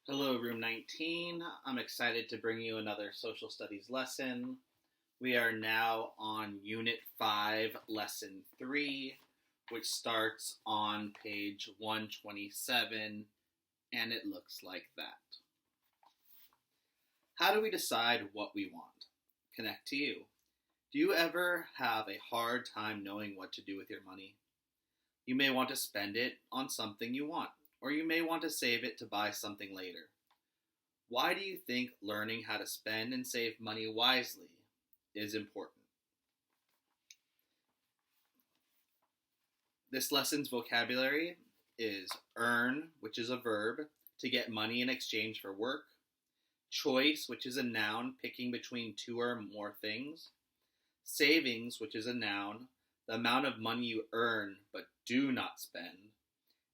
Hello, Room 19. I'm excited to bring you another social studies lesson. We are now on Unit 5, Lesson 3, which starts on page 127, and it looks like that. How do we decide what we want? Connect to you. Do you ever have a hard time knowing what to do with your money? You may want to spend it on something you want, or you may want to save it to buy something later. Why do you think learning how to spend and save money wisely is important? This lesson's vocabulary is earn, which is a verb, to get money in exchange for work; choice, which is a noun, picking between two or more things; savings, which is a noun, the amount of money you earn but do not spend;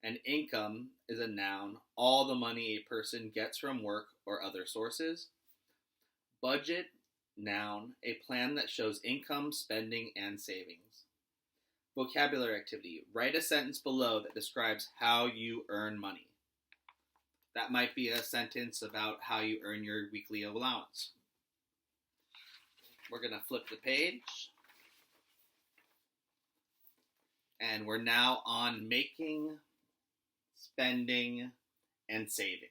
and income is a noun, all the money a person gets from work or other sources. Budget, noun, a plan that shows income, spending, and savings. Vocabulary activity. Write a sentence below that describes how you earn money. That might be a sentence about how you earn your weekly allowance. We're going to flip the page. And we're now on making, spending, and saving.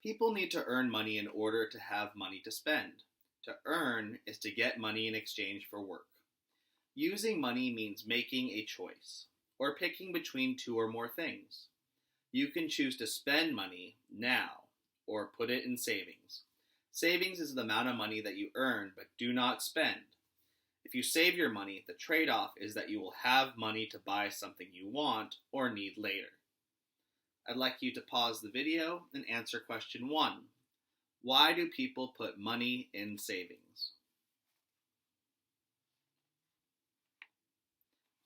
People need to earn money in order to have money to spend. To earn is to get money in exchange for work. Using money means making a choice, or picking between two or more things. You can choose to spend money now, or put it in savings. Savings is the amount of money that you earn but do not spend. If you save your money, the trade-off is that you will have money to buy something you want or need later. I'd like you to pause the video and answer question 1. Why do people put money in savings?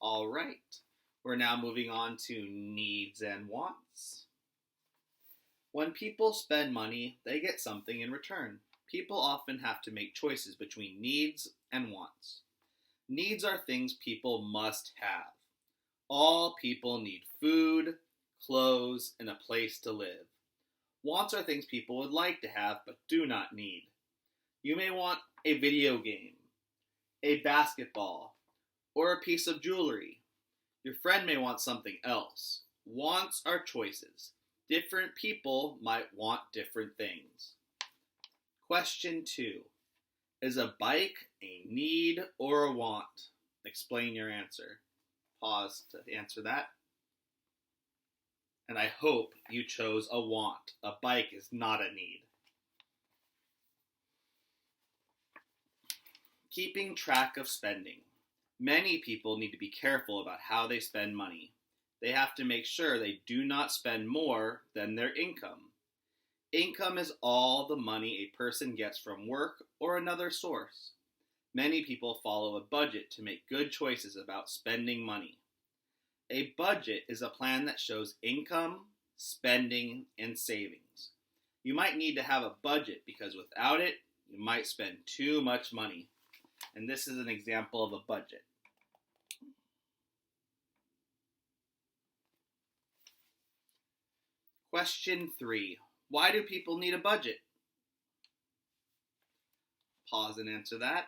All right, we're now moving on to needs and wants. When people spend money, they get something in return. People often have to make choices between needs and wants. Needs are things people must have. All people need food, clothes, and a place to live. Wants are things people would like to have but do not need. You may want a video game, a basketball, or a piece of jewelry. Your friend may want something else. Wants are choices. Different people might want different things. Question 2. Is a bike a need or a want? Explain your answer. Pause to answer that. And I hope you chose a want. A bike is not a need. Keeping track of spending. Many people need to be careful about how they spend money. They have to make sure they do not spend more than their income. Income is all the money a person gets from work or another source. Many people follow a budget to make good choices about spending money. A budget is a plan that shows income, spending, and savings. You might need to have a budget because without it, you might spend too much money. And this is an example of a budget. Question 3. Why do people need a budget? Pause and answer that.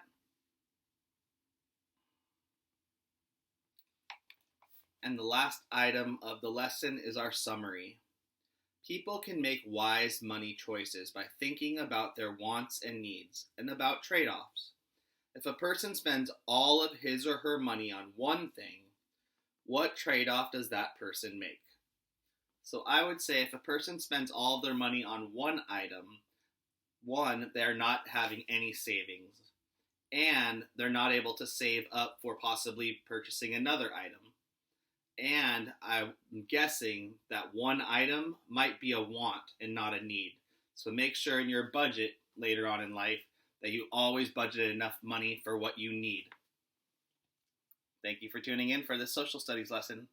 And the last item of the lesson is our summary. People can make wise money choices by thinking about their wants and needs and about trade-offs. If a person spends all of his or her money on one thing, what trade-off does that person make? So I would say if a person spends all of their money on one item, 1, they're not having any savings, and they're not able to save up for possibly purchasing another item. And I'm guessing that one item might be a want and not a need. So make sure in your budget later on in life that you always budget enough money for what you need. Thank you for tuning in for this social studies lesson.